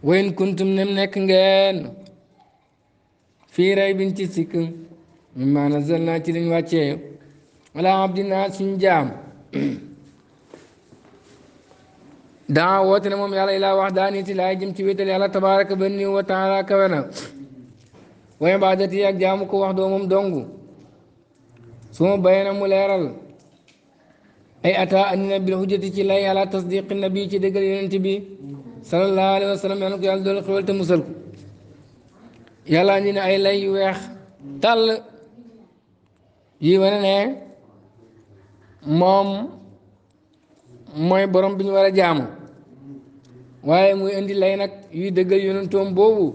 wayn kuntum nem nekk ngeen fii ray bin ci sikk mimma nazzalna ci liñ wàccee ala abdina suñ jaam daa woote ne moom yàlla ilaa wax daa niti laay jëm ci wéetal yàlla tabaraka benni wa taala kawe na wa ibadati ak jaamu ko wax doo moom dongu su ma bayee na mu leeral ay ata andina bil hujjati ci lay ala tasdiqi nabi ci dëggal yonent bi sallallahu alayhi wa sallam yàlla ko yàlla dool xewal te musal ko yàlla andi na ay lay yu weex tàll yi wane ne moom mooy borom bi ñu war a jaamu waaye muy indi lay nag yuy dëggal yonentoom boobu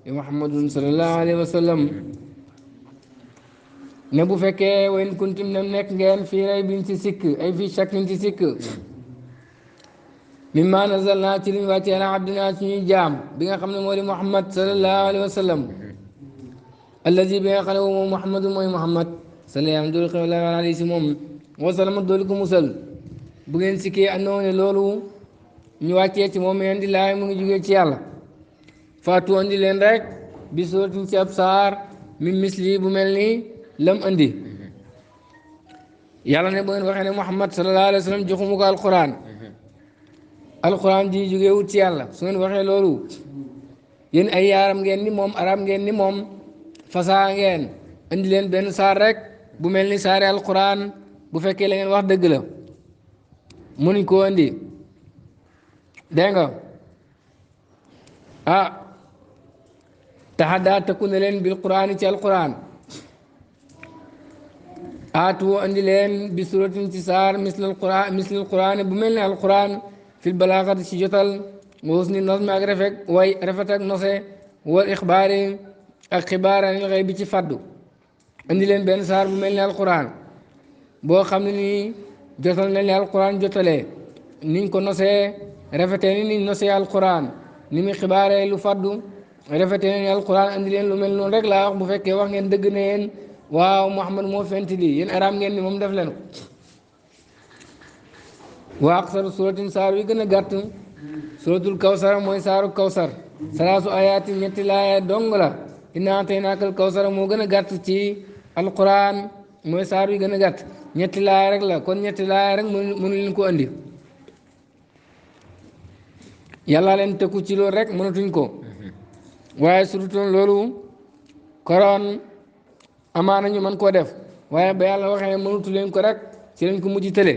di muhammadun sallallahu alayhi wa sallam ne bu fekkee wayn kuntum nem nekk ngeen fii ray bin ci sikk ay fii shakkin ci sikk mimma nazalna ci liñ wàcce ala abdina suñuy jaam bi nga xam ne moo di muhammad sallallahu alayhi wa sallam allazi bi nga xam ne moom muhammadu mooy muhammad sallallahu doolu xew la alayhi si moom wa salama doolu ko musal bu ngeen sikkee andoo ne loolu ñu wàccee ci moom indi laay mu ngi jógee ci yàlla faatu andi leen rek bi suratin ci ab saar mi misli bu mel ni lam andi yàlla ne bu ngeen waxee ne muhammad sallallahu alayhi wa sallam joxumu ko alquran ji jógee wut ci yàlla su ngeen waxee loolu yéen ay yaaram ngeen ni moom arab ngeen ni moom fasaa ngeen andi leen benn saar rek bu mel ni saari alquran bu fekkee la ngeen wax dëgg la mënuñ koo andi dégg nga ah taxaddaa tëkku ne leen bil quran ci alquran aatu andi leen bi suratin ci saar mislal quran bu mel ni alquran fil balaaxati ci jotal wa husni nazmi ak rafet ak nose wal ixbaari ak xibaar anil xëy bi ci faddu andi leen benn saar bu mel ni alquran boo xam ne nii jotal nañ ne alquran jotalee niñ ko nosee rafetee ni niñ nosee alquran ni muy xibaaree lu faddu rafetee ni alquran andi leen lu mel noonu rek laa wax bu fekkee wax ngeen dëgg ne yéen waaw Muhammad moo fenti lii yéen araam ngeen ni moom def leen ko wa aqsaru suratin saar wi gën a gàtt suratul kawsara mooy saaru kawsar salaasu ayaati ñetti laaya dong la inna ataynaakal kawsara moo gën a gàtt ci alquran mooy saar wi gën a gàtt ñetti laaya rek la kon ñetti laaya rek mënu leen ko andi yàlla leen tëkku ci loolu rek mënatuñ ko waaye surutoon loolu koroon amaana ñu mën koo def waaye ba yàlla waxee ne mënatu leen ko rek ci lañ ko mujj tële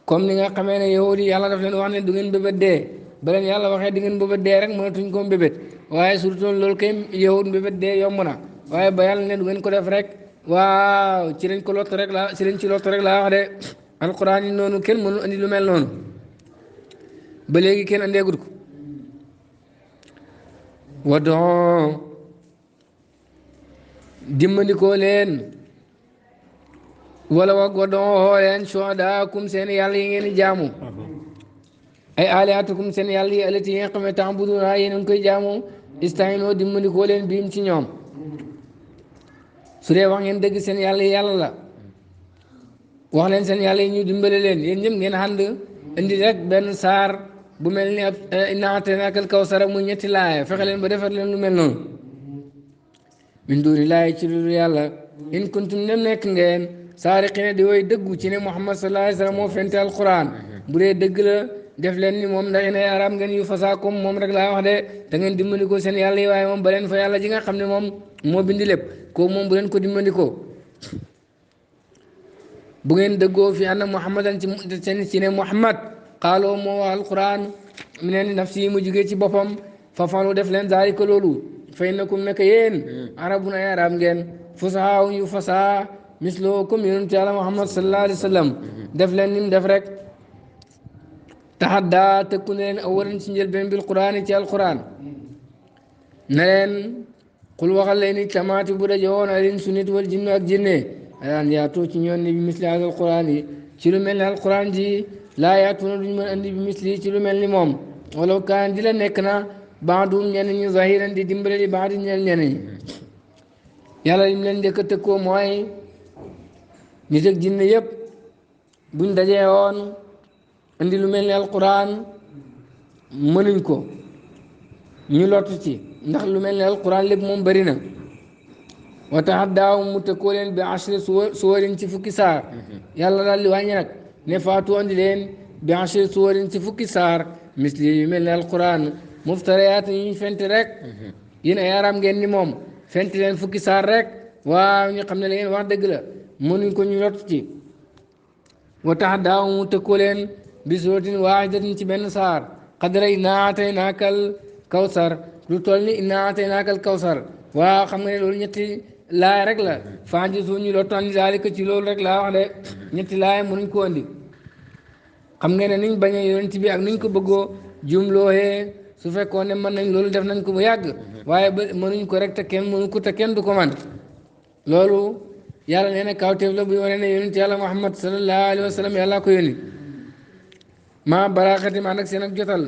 comme ni nga xamee ne yahudi yàlla daf leen wax ne du ngeen bébét dee ba leen yàlla waxee di ngeen bébét dee rek mënatuñ ko bébét waaye surtout loolu kay yahud bébét dee yomb na waaye ba yàlla ne du ngeen ko def rek waaw ci lañ ko lott rek la ci lañ ci lott rek laa wax de alquran yi noonu kenn mënul andi lu mel noonu ba léegi kenn andeegut ko wadon dimbandikoo leen wala wadon xoo leen shuhadaakum seen yàlla yi ngeen di jaamu ay aliatukum seen yàlla yi alati yi nga xam ne ta'buduna yéen a ngi koy jaamu istahinoo dimbandikoo leen biim ci ñoom su dee wax ngeen dëgg seen yàlla yi yàlla la wax leen seen yàlla yi ñu dimbale leen yéen ñëpp ngeen ànd indi rek benn saar bu mel ni ab innaa a'taynaakal kawsar muy ñetti laaya fexe leen ba defar leen lu mel noonu min duuni laay ci lu yàlla in kuntum nem nekk ngeen saariqiina di woy dëggu ci ne Muhammad sallallahu alayhi wa sallam moo fente alquran bu dee dëgg la def leen ni moom ndax yéen ay arab ngeen yu fasaa comme moom rek laa wax de da ngeen dimbandikoo seen yàlla yi waaye moom ba leen fa yàlla ji nga xam ne moom moo bindi lépp kooku moom bu leen ko dimbandikoo bu ngeen dëggoo fi anna Muhammadan ci ne Muhammad xaaloo moo wax alquran mi ne nafsi mu jugee ci boppam fafalu def leen zaalika loolu fa innakum nekk yéen arabun ay arab ngeen fusahaa yu fasaa misloo comme yonent yàlla Muhammad sallallahu alayhi wa sallam def leen nim def rek taxaddaa tëkku ne leen awalan ci njëlbeen bil quran ci alquran ne leen xul waxal leen ni tamaati bu daje woon alin su nit wal jinnu ak jinne alaan yaatoo ci ñoon ni bi misli ak alquran yi ci lu mel ni alquran ji laa yaatuna duñu mën andi bi misli ci lu mel ni moom wala kaan di la nekk na baadum ñenn ñi zahiran di dimbale di baadi ñenn ñi yàlla lim leen njëkk a tëkkoo mooy nit ak jinne yëpp buñ dajee woon andi lu mel ni alquran mënuñ ko ñu lott ci ndax lu mel ne alquran lépp moom bëri na wa tax daaw mu tëkkoo leen bi ashri suwarin ci fukki saar yàlla daal di wàññi nag ne faatu andi leen bi ashri suwarin ci fukki saar misli yu mel ne alquran muftariyaat yi ñu fent rek yéen ay aram ngeen ni moom fent leen fukki saar rek waaw ñu xam ne la ngeen wax dëgg la mënuñ ko ñu lott ci wa tax daaw mu tëkkoo leen bi suratin waahidatin ci benn saar qadra innaa ataynaakal kawsar lu toll ni innaa ataynaakal kawsar waaw xam nga ne loolu ñetti laay rek la fanji suñu lottan zalika ci loolu rek laa wax de ñetti laay mënuñ ko andi xam nga ne niñ bañee yonent bi ak niñ ko bëggoo jumloohee su fekkoon ne mën nañ loolu def nañ ko bu yàgg waaye ba mënuñ ko rek te kenn mënu ko te kenn du ko man loolu yàlla nee na kawteef la buy wane ne yonent yàlla Muhammad sallallahu alayhi wa sallam yàlla ko yónni maa baraaxatim ànd ak seen ak jotal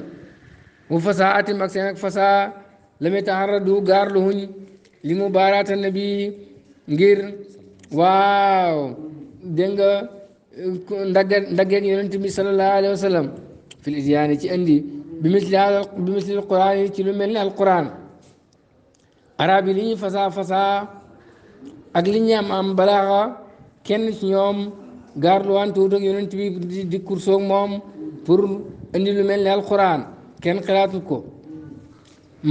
bu fasaa atim ak seen ak fasaa la muy taxaradu gaar lu huñ li mu baaraata nabi ngir waaw dégg nga ndaggeeg yonent bi sallallahu alayhi wa sallam fil isyaani ci indi bi misli alquran yi ci lu mel ni alquran arab yi li ñuy fasaa ak li ñu am balaaxa kenn ci ñoom gaarlu wantuut ak yonent bi di kursoog moom pour indi lu mel ni alquran kenn xalaatut ko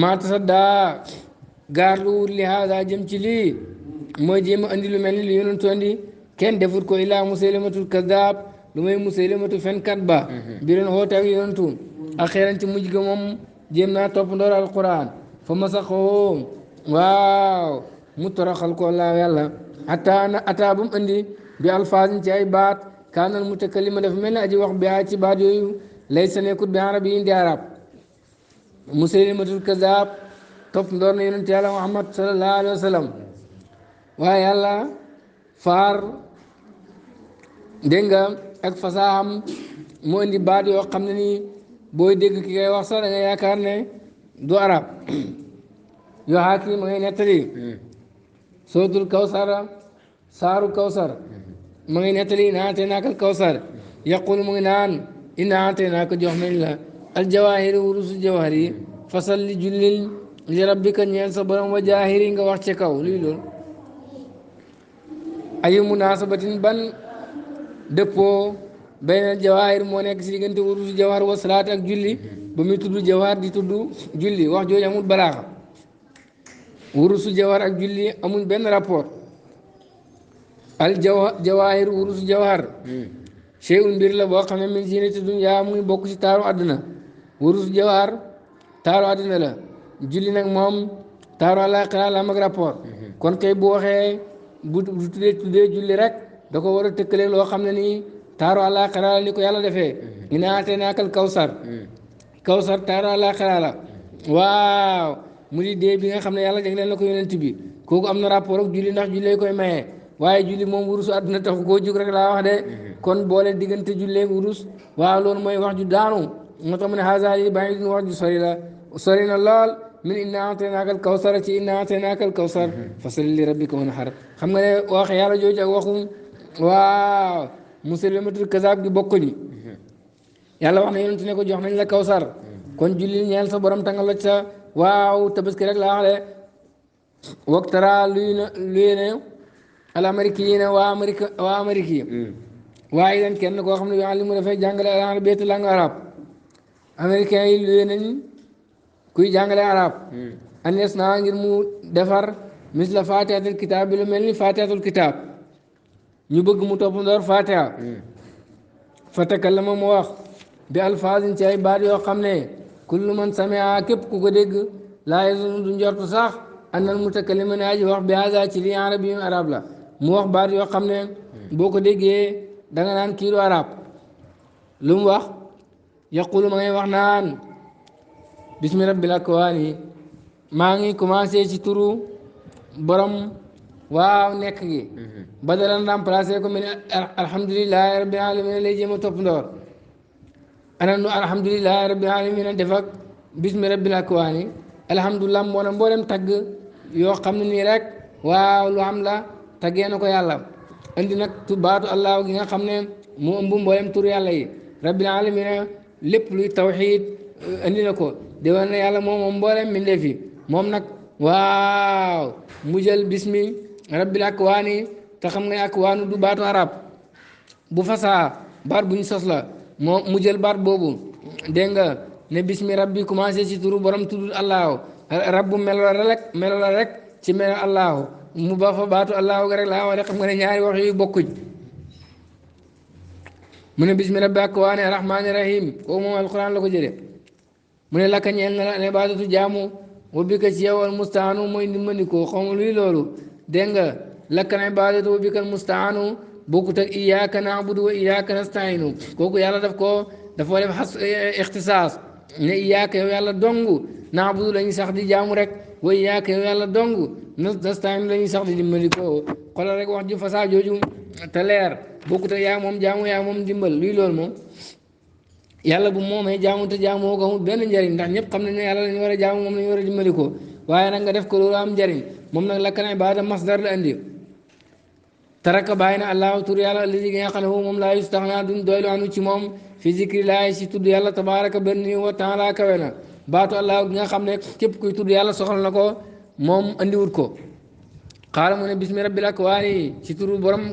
maa tasaddaa gaarlu li haada jëm ci lii mooy jéem a andi lu mel ni lu yonentu andi kenn defut ko illaa musaylimatul kazaab lu may musaylimatu fenkat ba bi doon xoote ak yonentu ak xeeran ci mujj ga moom jéem naa topp ndoor alquran fa masaxoo waaw mu toroxal ko laa yàlla ataa bu mu andi bi alfaasin ci ay baat kaanal mutakallima dafa mel ni aji wax bi ci baat yooyu lay sa nekkut bi arab yi indi arab musaylimatul kazaab topp ndoor na yonent yàlla Muhammad sallallahu alayhi wa sallam waaye yàlla faar dégg nga ak fasaxam mu indi baat yoo xam ne nii booy dégg ki ngay wax sax da nga yaakaar ne du arab yoo xaaki ma ngay nettali sootul kawsar saaru kawsar ma ngay nettali inna ataynaakal kawsar yaqul mu ngi naan inna ataynaaka jox nañ la aljawaahiri wurusu jawhar yi fasal li jullil li rabbika ñeel sa borom wa jaahiri nga wax ci kaw luy loolu ayu munaasabatin ban dëppoo bayna jawaahir moo nekk si diggante wurusu jawhar wa salaat ak julli ba muy tudd jawhar di tudd julli wax jooju amul balaaxa wurusu jawhar ak julli amuñ benn rapport al jawaahir wurusu jawhar cheyul mbir la boo xam ne min zinati dunya muy bokk ci taaru àdduna wurusu jawhar taaru àdduna la julli nag moom taaru àllaaxira la am ak rapport kon kay bu waxee bu tuddee julli rek da ko war a tëkkale loo xam ne nii taaru àllaaxira la ni ko yàlla defee innaa ataynaakal kawsar kawsar taaru àllaaxira la waaw mu di dee bi nga xam ne yàlla jagleel na ko yonent bi kooku am na rapport ak julli ndax jullee koy maye waaye julli moom wurus àdduna taxu koo jug rek laa wax de kon boole diggante jullee wurus waaw loolu mooy wax ju daanu moo tax mu ne haza li bàyyi duñ wax ju sori na lool min innaa ataynaakal kawsar ci innaa ataynaakal kawsar fasalli li rabbika wanhar xam nga ne wax yàlla jooju ak waxum waaw musaylimatul kazaab gi bokkuñu yàlla wax na yonent ne ko jox nañ la kawsar kon julli ñeel sa borom tanga loj sa waaw tabaski rek laa wax de waqtara luy ne al américain waa Amérique yi waaye leen kenn koo xam ne yoo li mu dafay jàngale al beetu langue arab américain yi luy nañ kuy jàngale arab anees naa ngir mu defar misla fatihatul kitaab bi lu mel ni fatihatul kitaab ñu bëgg mu topp ndoor fatiha fa takallama mu wax bi alfaasin ci ay baat yoo xam ne kullu man samia képp ku ko dégg laa yazunnu du njortu sax annal mutakallima ne aji wax bi haza ci li arabi arab la mu wax baat yoo xam ne boo ko déggee da nga naan kii du arab lu mu wax yaqulu ma ngay wax naan bismi rabbil akwaani maa ngi commencé ci turu borom waaw nekk gi badalan remplacé ko min alhamdulilahi rabbil alamin lay jéem a topp ndoor ana nu alhamdulilahi rabbil alamin def ak bismi rabbil akwaani alhamdulilah mboolem tagg yoo xam ne nii rek waaw lu am la taggee na ko yàlla andi nag baatu allah gi nga xam ne mu ëmb mboolem tur yàlla yi rabbil alamin lépp luy tawxiid andi na ko di wane ne yàlla moom moom mboolem mbindeef yi moom nag waaw mu jël bismi rabbil akwaani te xam nga akwaanu du baatu arab bu fasaa baat bu ñu sos la moo mu jël baat boobu dégg nga ne bismi rabbi commencé ci turu borom tudd allahu rabbu melo la rek ci melo allahu mu ba fa baatu allahu ga rek laa wax xam nga ne ñaari wax yu bokkuñ mu ne bismi rabbi akwaani rahmaani rahim kooku moom alquran la ko jëlee mu ne lakka ñeel na la ne baatatu jaamu wa bi ka ci yow al mustaanu mooy ndimbandikoo xaw ma luy loolu dégg nga lakka ne baatatu wa bi ka al mustaanu bokkut ak iyaaka naabudu wa iyaaka nastainu kooku yàlla dafa def xas ixtisaas ne iyaaka yow yàlla dong naabudu la ñuy sax di jaamu rek wa iyaaka yow yàlla dong nastainu la ñuy sax di dimbandikoo xoolal rek wax ju fasaa jooju te leer bokkut ak yaa moom jaamu yaa moom dimbal luy loolu moom yàlla bu moomee jaamu te jaamoo ko amul benn njëriñ ndax ñëpp xam nañ ne yàlla lañu war a jaamu moom lañu war a dimbali ko waaye nag nga def ko loolu am njëriñ moom nag lakk na baada masdar la andi taraka bàyyi na allahu tur yàlla alladi gi nga xam ne moom laa yustaxnaa duñ doylu anu ci moom fi zikri laay si tudd yàlla tabaraka benn wa taala kawe na baatu allahu gi nga xam ne képp kuy tudd yàlla soxla na ko moom andiwut ko xaala mu ne bismi rabbil akwaani si turu borom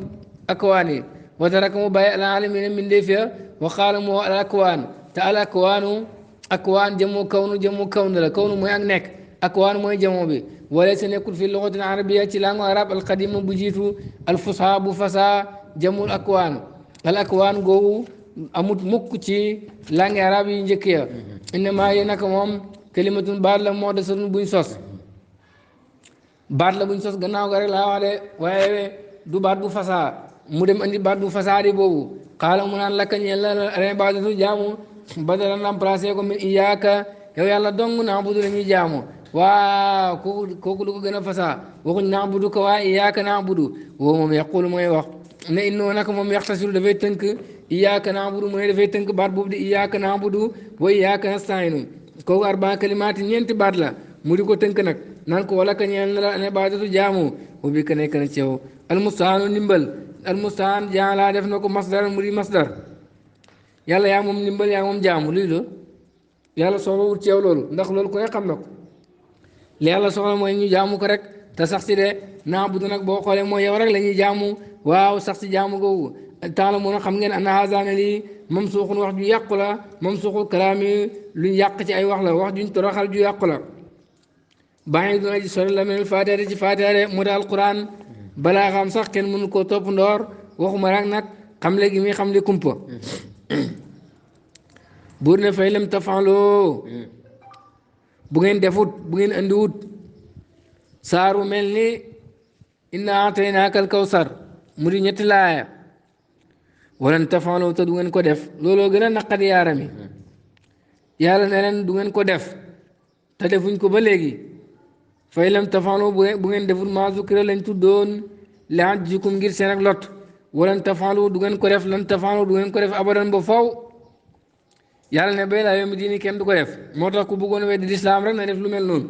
akwaani wa taraka mu bàyyi al alamina mbindeef ya wa xaala moo al akwaan te al akwaanu akwaan jëmoo kawnu la kawnu mooy ak nekk akwaan mooy jëmoo bi wala sa nekkul fi luxatin arabiya ci langue arab alqadima bu jiitu alfusaa bu fasaa jamul akwaan al akwaan googu amut mukk ci langue arab yi njëkk ya innama yi naka moom kalimatun baat la moo desatun buñ sos baat la buñ sos gannaaw ga rek laa wax de waaye du baat bu fasaa mu dem andi baat bu fasaa di boobu xaala mu naan lakka ñeel la ibaadatu jaamu badalan remplacé ko min iyaaka yow yàlla dong naabudu la ñuy jaamu waaw kooku lu ko gën a fasaa waxuñ naabudu ko waaye iyaaka naabudu woo moom yaqul mooy wax ne innoo naka moom yaxtasiru dafay tënk iyaaka naabudu mu ne dafay tënk baat boobu di iyaaka naabudu wa iyaaka nastainu kooku arbaa kalimaati ñeenti baat la mu di ko tënk nag naan ko wala ka ñeel na la ne baatatu jaamu wa bi ka nekk na ci yow almustaanu ndimbal almustaan jaalaa def na ko masdar mu di masdar yàlla yaa moom ndimbal yaa moom jaamu luy loolu yàlla soxla wut ci yow loolu ndax loolu ku ne xam na ko li yàlla soxla mooy ñu jaamu ko rek te sax si de naabudu nag boo xoolee mooy yow rek la ñuy jaamu waaw sax si jaamu googu taala mun a xam ngeen ana hazaana lii mam suuxun wax ju yàqu la mam suuxul kalaami luñ yàq ci ay wax la wax juñ toroxal ju yàqu la bàyyi duna ji sori la mel faatiha ci faatiha mu daal quran balaa xam sax kenn mënu koo topp ndoor waxuma rek nag xam léegi mi xam li kumpa buur ne fay lam tafaloo bu ngeen defut bu ngeen andiwut saaru mel ni inna ataynaaka al kawsar mu di ñetti laaya walan tafaloo te du ngeen ko def looloo gën a naqari yaarami yàlla ne leen du ngeen ko def te defuñ ko ba léegi fay lam tafaloo bu ngeen defut maa zukira lañ tuddoon laan jikum ngir seen ak lot walan tafaloo du ngeen ko def lan tafaloo du ngeen ko def abadan ba faw yàlla ne bay laa yombi diini kenn du ko def moo tax ku bëggoon weddi lislaam rek na def lu mel noonu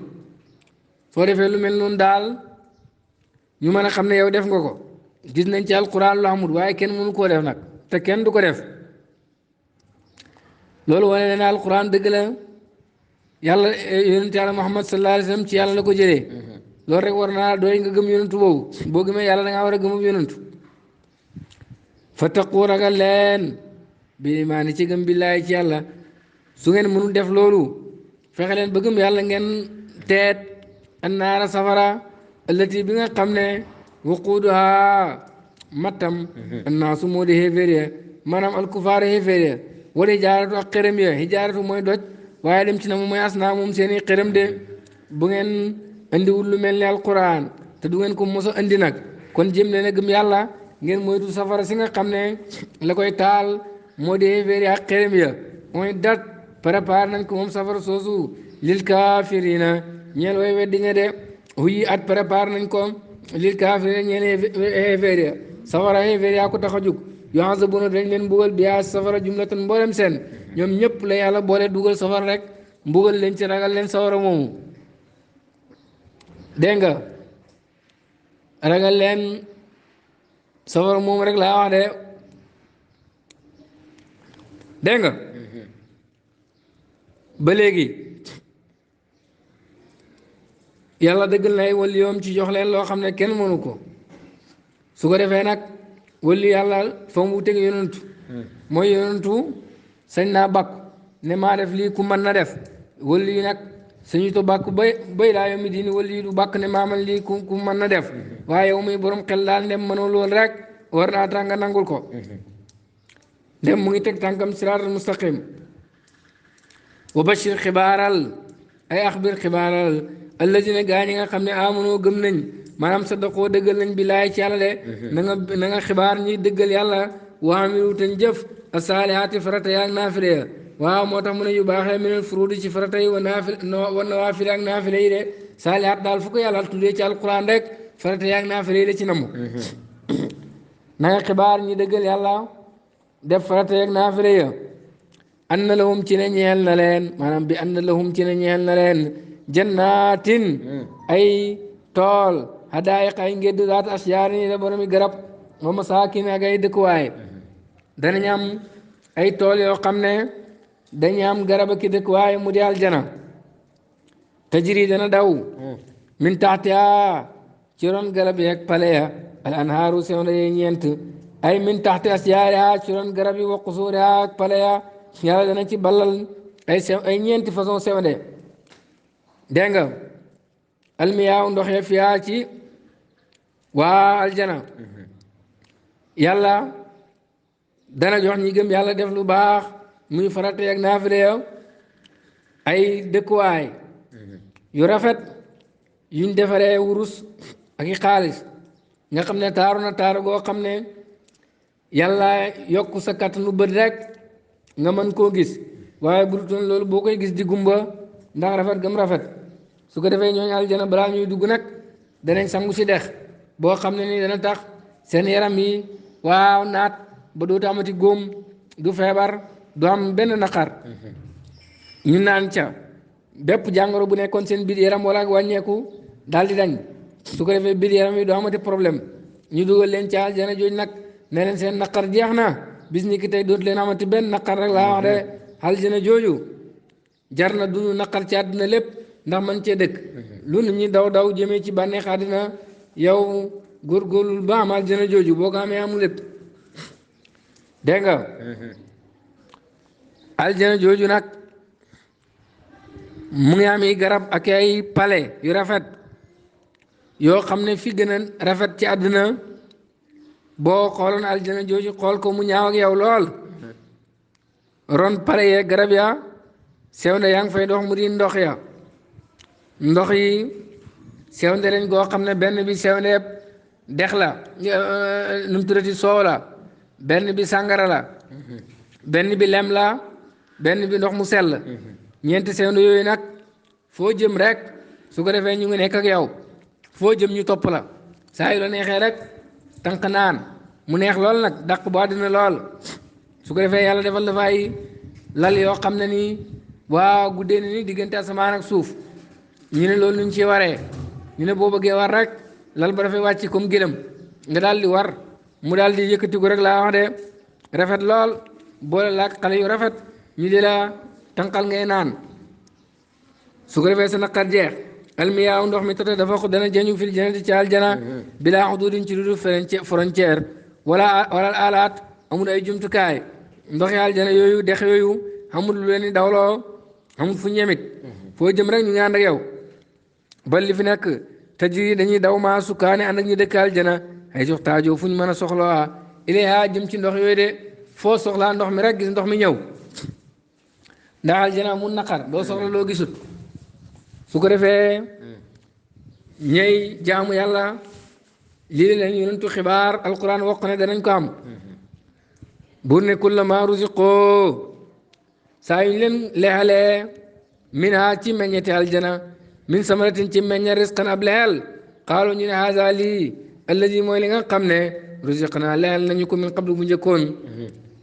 soo defee lu mel noonu daal ñu mën a xam ne yow def nga ko gis nañ ci alquran lu amul waaye kenn mënu koo def nag te kenn du ko def loolu wane ne alquran dëgg la yàlla yonent yàlla Muhammad sallallahu alayhi wa sallam ci yàlla la ko jëlee loolu rek war naa doy nga gëm yonentu boobu boo gëmee yàlla da ngaa war a gëmub yonentu fa taqu ragal leen bi imaani ci gëm billaahi ci yàlla su ngeen mënul def loolu fexe leen ba gëm yàlla ngeen teet annaara safara allati bi nga xam ne waquuduha mattam annaasu moo di xéeféer ya maanaam alkufaar xéeféer ya wala hijaaratu ak xërëm ya hijaaratu mooy doj waaye dem ci na mu mooy asnaa moom seeni xërëm de bu ngeen andiwul lu mel ni alquran te du ngeen ko mos a andi nag kon jëm leen a gëm yàlla ngeen moytu safara si nga xam ne la koy taal moo di xéeféer ak xërëm ya mooy dat préparé nañ ko moom safara soosu lil kaafirina ñeel way weddi ña de huyi at préparé nañ ko lil kaafirina ñeel xéeféer ya safara xéeféer yaa ko tax a jug yu'azzabuna dañ leen mbugal biyaa safara jumlatan mboolem seen ñoom ñëpp la yàlla boole dugal safara rek mbugal leen ci ragal leen safara moomu dégg nga ragal leen safara moomu rek laa wax de dégg nga ba léegi yàlla dëggal na ay wali yoom ci jox leen loo xam ne kenn mënu ko su ko defee nag wali yàlla fa mu teg yonantu mooy yonantu sañ naa bàkku ne maa def lii ku mën na def wali yi nag sañu to bàkku bay laa yomi diini wali yi du bàkk ne maa man lii ku mën na def waaye yow muy borom xel daal ndem mënoo lool rek war naa tax nga nangul ko ndem mu ngi teg tànkam siraatal mustaqim wa bashir xibaaral ay axbir xibaaral alladina gaa ñi nga xam ne amonoo gëm nañ maanaam sadaqoo dëggal nañ billaay ci yàlla de na nga xibaar ñi dëggal yàlla wa amilu tañ jëf asaalihaati farata yaak naafile ya waaw moo tax mu ne yu baaxee minal furuudi ci farata yi wa nawaafile ak naafile yi de saalihaat daal fu ko yàlla tuddee ci alquran rek farata yaak naafile yi de ci namu na nga xibaar ñi dëggal yàlla def farata yaak naafile ya anna lahum ci ne ñeel na leen maanaam bi anna lahum ci ne ñeel na leen jannaatin ay tool hadaayiq ay ngedd zaat asjaarin yi da boromi garab wa masaakin ak ay dëkkuwaay danañ am ay tool yoo xam ne dañu am garab ak i dëkkuwaay mu di aljana tajri dana daw min taxtiha ci ron garab yi ak pale ya al anhaaru sewnde ye ñeent ay min taxti asjaariha ci ron garab yi wa qusuuriha ak pale ya yàlla dana ci ballal ay ñeenti façon sewnde dégg nga almiyaaw ndox ya fiyaa ci waa aljana yàlla dana jox ñi gëm yàlla def lu baax muy farata ak naafile ya ay dëkkuwaay yu rafet yuñ defaree wurus ak i xaalis nga xam ne taaru na taaru goo xam ne yàlla yokk sa kattanu bët rek nga mën koo gis waaye bu dutoon loolu boo koy gis di gumba ndax rafet gam rafet su ko defee ñooñu aljana balaa ñuy dugg nag danañ sangu si dex boo xam ne ni dana tax seen yaram yi waaw naat ba dootu amati góom du feebar du am benn naqar ñu naan ca bépp jàngoro bu nekkoon seen biir yaram wala ak wàññeeku daal di dañ su ko defee biir yaram yi du amati problème ñu dugal leen ca aljana jooju nag ne leen seen naqar jeex na bis ni ki tey dootu leen amati benn naqar rek laa wax de aljana jooju jar na du naqar ci àddina lépp ndax man cee dëkk lu nit ñi daw daw jëmee ci bànneex àddina yow góorgóorlul ba am aljana jooju boo ko amee amul lépp dégg nga aljana jooju nag mu ngi am i garab ak ay pale yu rafet yoo xam ne fi gën a rafet ci àddina boo xooloon aljana jooju xool ko mu ñaaw ak yow lool ron pale yee garab ya sewnde yaa ngi fay dox mu di ndox ya ndox yi sewnde lañ goo xam ne benn bi sewnde dex la nu mu tuddati soow la benn bi sàngara la benn bi lem la benn bi ndox mu sell ñeenti sewnde yooyu nag foo jëm rek su ko defee ñu ngi nekk ak yow foo jëm ñu topp la saa yu la neexee rek tànk naan mu neex lool nag dàq bu àddina lool su ko defee yàlla defal dafa ay lal yoo xam ne nii waaw guddee ni diggante asamaan ak suuf ñu ne loolu nuñ ci waree ñu ne boo bëggee war rek lal ba dafay wàcc comme gëlëm nga daal di war mu daal di yëkkatiku rek laa wax de rafet lool boole laak xale yu rafet ñu di la tànqal ngay naan su ko defee sa naqar jeex almiyaaw ndox mi tata dafa ko dana jañu fil jannati ci aljana bilaa xududin ci dudu frontière wala alaat amul ay jumtukaay ndoxi aljana yooyu dex yooyu amul lu leen di dawloo amul fu ñemit foo jëm rek ñu ngi ànd ak yow ba li fi nekk tajri dañuy daw maa sukkaane ànd ak ñu dëkk aljana ay jox taajoo fu ñu mën a soxlaa ilayha jëm ci ndox yooyu de foo soxlaa ndox mi rek gis ndox mi ñëw ndax aljana mun naqar doo soxla loo gisut su ko defee ñey jaamu yàlla lii leen yonentu xibaar alquran wax ne danañ ko am bur ne kullama ruziqoo saa yu leen leexalee min ha ci meññeti aljana min samaratin ci meñña risqan ab leel xaalu ñu ne haza lii alladi mooy li nga xam ne ruziqna leel nañu ko min qablu bu njëkkoon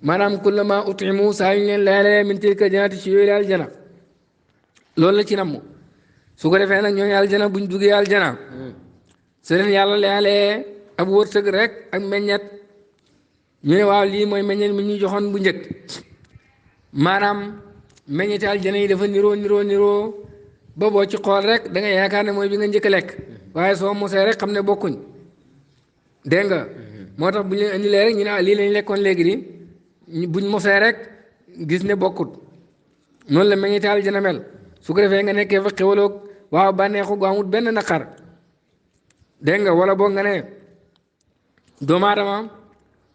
maanaam kullama utimu saa yu leen leexalee min tilka jannati ci yooyu aljana loolu la ci namm su ko defee nag ñooñu aljana buñ duggee aljana su leen yàlla leexalee ab wërsëg rek ak meññet ñu ne waaw lii mooy meññet mi ñu joxoon bu njëkk maanaam meññeeti aljana yi dafa niroo ba boo ci xool rek da nga yaakaar ne mooy bi nga njëkk a lekk waaye soo mosee rek xam ne bokkuñ dégg nga moo tax bu ñu leen indilee rek ñu ne lii lañ lekkoon léegi di buñ mosee rek gis ne bokkut noonu la meññeeti aljana mel su ko defee nga nekkee fa xewaloog waaw bànneexu gu amul benn naqar dégg nga wala boog nga ne doomu aadama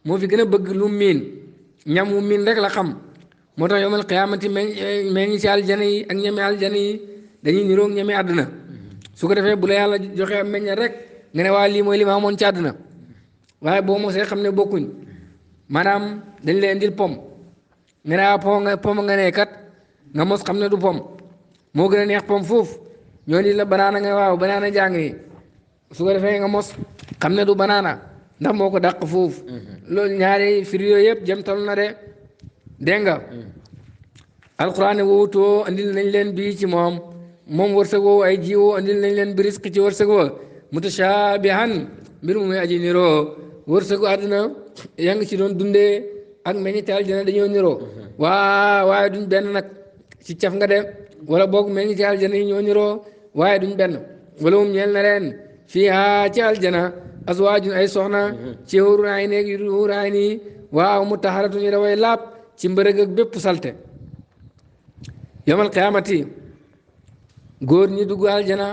moo fi gën a bëgg lu miin ñam wu miin rek la xam moo tax yawmal qiyaamati meññ ci aljana yi ak ñami aljana yi dañuy niroog ñami àdduna su ko defee bu la yàlla joxee am meññal rek nga ne waa lii mooy li ma amoon ci àdduna waaye boo mosee xam ne bokkuñ maanaam dañ leen indil pom nga ne waa pom nga ne kat nga mos xam ne du pom moo gën a neex pom foofu ñoo di la banaana nga waaw banaana jàng nii su ko defee nga mos xam ne du banaana ndax moo ko dàq foofu loolu ñaari firi yooyu yëpp jëmtal na de dégg nga alquran ne woowutoo andil nañ leen bii ci moom wërsëg woowu ay jiwoo andil nañ leen bi risque ci wërsëg wa mutashabihan mbir mu muy aji niroo wërsëgu àdduna yaa ngi ci doon dundee ak meññeeti aljana dañoo niroo waaye duñ benn nag ci caf nga dem wala boog meññeeti aljana yi ñoo niroo waaye duñ benn wala moom ñeel na leen fiihaa ci aljana azwaajun ay soxna ci xuurun ay néeg yu xuur ay nii waaw mutaharatun yi daway laab ci mbërëg ak bépp salte yawmal qiyaamati góor ñi dugg aljana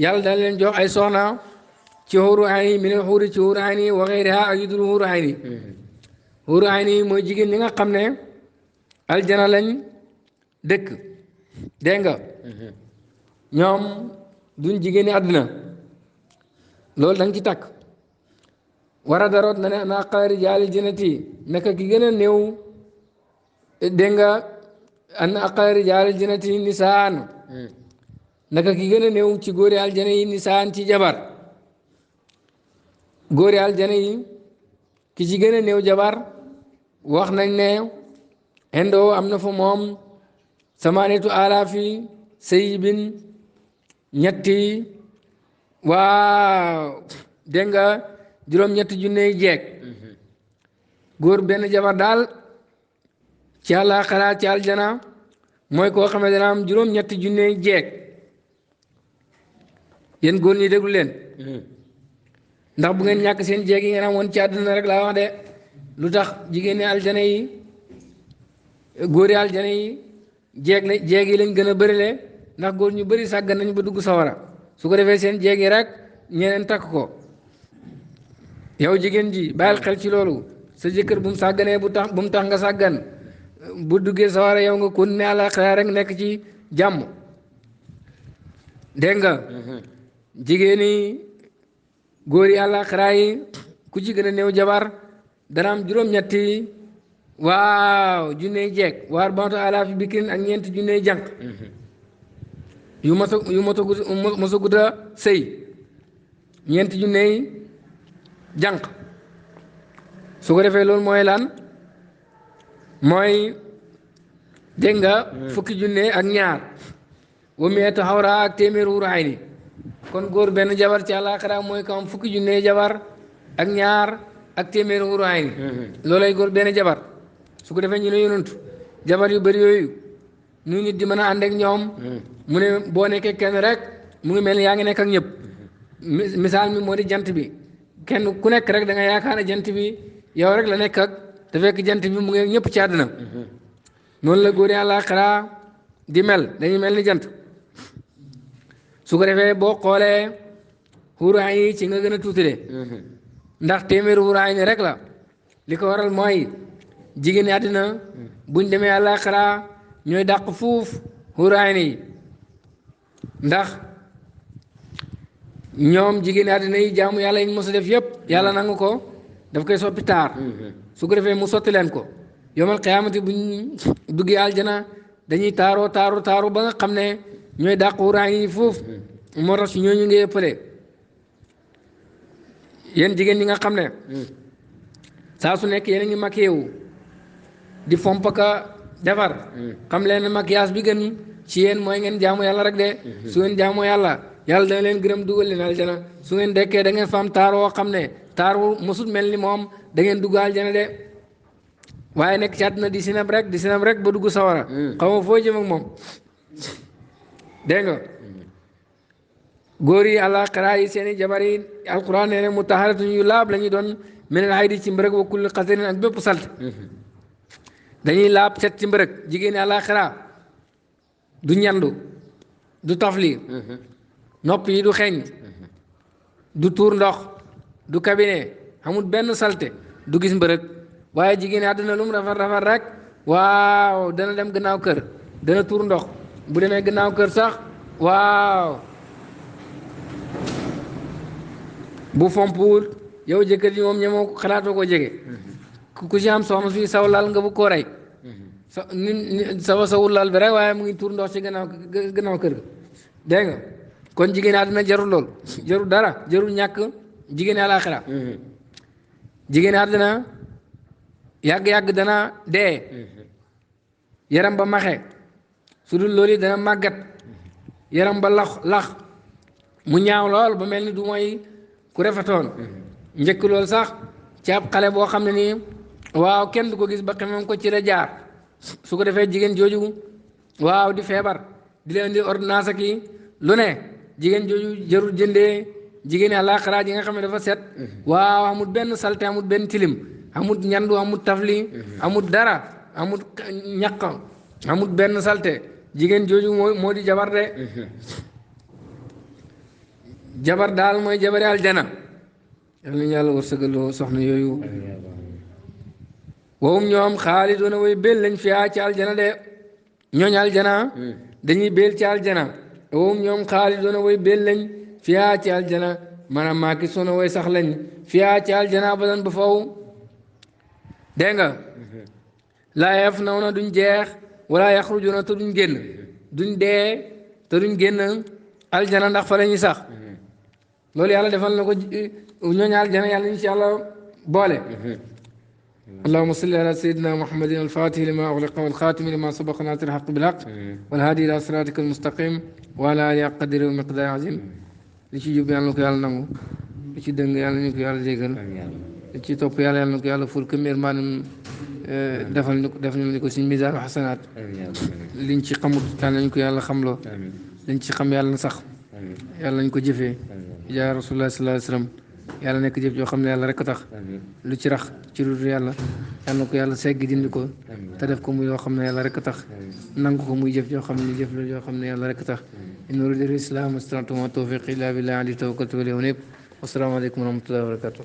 yàlla dañ leen jox ay soxna ci xuuru ay nii minal xuuri ci xuuru ay nii wa xayriha ak yu dul xuuru ay nii xuuru ay nii mooy jigéen ñi nga xam ne aljana lañ dëkk dégg nga ñoom duñ jigéen ñi àdduna loolu da nga ci takk war a daroot na ne na aqala rijaali jannati naka ki gën a néew dégg nga an aqala rijaali jannati nisaan naka ki gën a néew ci góori aljana yi nisaan ci jabar góori aljana yi ki ci gën a néew jabar wax nañ ne indoo am na fa moom samaanitu alaafi sayyibin ñetti waaw dégg nga juróom-ñetti junne jeeg góor benn jabar daal ci àllaaxira ci aljana mooy koo xam ne dana am juróom-ñetti junne jeeg yéen góor ñi déglu leen ndax bu ngeen ñàkk seen jeeg yi ngeen amoon ci àdduna rek laa wax de lu tax jigéen ñi aljana yi góor yi aljana yi jeeg yi lañ gën a bërile ndax góor ñu bëri sàggan nañ ba dugg sawara su ko defee seen jeeg yi rek ñeneen takk ko yow jigéen ji bàyyil xel ci loolu sa jëkkër bu mu sàgganee bu mu tax nga sàggan bu duggee sawara yow nga kon ne àllaaxira rek nekk ci jàmm dégg nga jigéen yi góor yi àllaaxira yi ku ci gën a néew jabar dana am juróom-ñetti waaw junney jeeg waar bantu alaafi bikirin ak ñeenti junney jànq yu mosagut a sëy ñeenti junney jànq su ko defee loolu mooy lan mooy dégg nga fukki junne ak ñaar wa meeta xawra ak téeméer wuraay ni kon góor benn jabar ci àllaaxira mooy kam fukki junne jabar ak ñaar ak téeméer wuraay ni loolay góor benn jabar su ko defee ñu ne yonantu jabar yu bëri yooyu nu nit di mën a ànd ak ñoom mu ne boo nekkee kenn rek mu ngi mel ni yaa ngi nekk ak ñëpp misaal mi moo di jant bi kenn ku nekk rek da nga yaakaar ne jant bi yow rek la nekk ak te fekk jant bi mu ngi ñëpp ci àdduna noonu la góor yi àllaaxira di mel dañuy mel ni jant su ko defee boo xoolee xuuraay yi ci nga gën a tuutale ndax téeméeri xuuraay ni rek la li ko waral mooy jigéen ñi àddina buñ demee àllaaxira ñooy dàq fuuf xuuraay ni ndax ñoom jigéen àddina yi jaamu yàlla yi ñu mos a def yëpp yàlla nangu ko daf koy soppi taar su ko defee mu sotti leen ko yawmal qiyaamati buñ duggee aljana dañuy taaru ba nga xam ne ñooy dàq xuuraay yi foofu moo tax si ñooñu ngi ëppale yéen jigéen ñi nga xam ne saa su nekk yéen a ngi maquillé di fomp ka defar xam leen maquillage bi gën ci yéen mooy ngeen jaamu yàlla rek de su ngeen jaamoo yàlla yàlla dana leen gërëm dugal leen aljana su ngeen dekkee da ngeen fa am taar woo xam ne taar wu mosut mel ni moom da ngeen dugg aljana de waaye nekk ci àdduna di sinab rek ba dugg sawara xaw ma foo jëm ak moom dégg nga góor yi àllaaxira yi seen i jabar yi alquran nee na mu taxaratuñ yu laab la ñuy doon meneen haydi ci mbërëg wa kulli xasarin ak bépp salte dañuy laab set ci mbërëg jigéen ñi àllaaxira du ñandu du tafli nopp yi du xeeñ du tuur ndox du cabinet amul benn salte du gis mbërëg waaye jigéen àdduna lu mu rafet rek waaw dana dem gannaaw kër dana tuur ndox bu demee gannaaw kër sax waaw bu fompuwul yow jëkkër ji moom ñemoo ko xalaatoo ko jege ku ci am soxna suy saw lal nga bu ko rey sawul lal bi rek waaye mu ngi tuur ndox ci gannaaw kër ga dégg nga kon jigéen àddina jarul lool jarul dara jarul ñàkk jigéen àlaaxira jigéen àddina yàgg-yàgg dana dee yaram ba maxe su dul loolu dana màggat yaram ba lax mu ñaaw lool ba mel ni du mooy ku rafetoon njëkk loolu sax ci ab xale boo xam ne nii waaw kenn du ko gis ba xamam ko ci la jaar su ko defee jigéen jooju waaw di feebar di leen di ordonnance ak yi lu ne jigéen jooju jarul jëndee jigéen àllaaxira ji nga xam ne dafa set waaw amul benn salte amul benn tilim amul ñandu amul tafli amul dara amul ñaq amul benn salte jigéen jooju moo di jabar de jabar daal mooy jabari aljana yal nañu yàlla wërsëgaloo soxna yooyu wowum ñoom xaalidoona way béel lañ fiyaa ci aljana de ñooñ aljana dañuy béel ci aljana wowum ñoom xaalidoona way béel lañ fiyaa ci aljana maanaam maaki soona way sax lañ fiyaa ci aljana abadan ba faw dégg nga laa yaf naw na duñ jeex wala yaxrujuuna te duñ génn duñ dee te duñ génn aljana ndax fa la ñuy sax loolu yàlla defal na ko ñooñu aljana yàlla ñu ci yàlla boole اللهم صل على سيدنا محمد الفاتح لما أغلق والخاتم لما سبق ناصر الحق بالحق والهادي إلى صراطك المستقيم وعلى آله قدر ومقدار عظيم li ci jub yàlla na ko yàlla nangu li ci dëng yàlla ñu ko yàlla jégal li ci topp yàlla yàlla na ko yàlla ful këméer maanaam defal ñu ko suñ misaan xasanaat liñ ci xamut yàlla nañ ko yàlla xamloo liñ ci xam yàlla na sax yàlla nañ ko jëfee yaa rasulullah sallallahu alayhi wa sallam yàlla nekk jëf joo xam ne yàlla rek a tax lu ci rax ci lu yàlla yàlla na ko yàlla segg dindi ko te def ko muy yoo xam ne yàlla rek a tax nangu ko muy jëf joo xam ne jëf la joo xam ne yàlla rek a tax in uriidu al-islaaha mastata'tu wa ma tawfiiqi illaa billaah alayhi tawakkaltu wa ilayhi uniib wa salaamu aleykum wa rahmatullaahi wa barakaatuh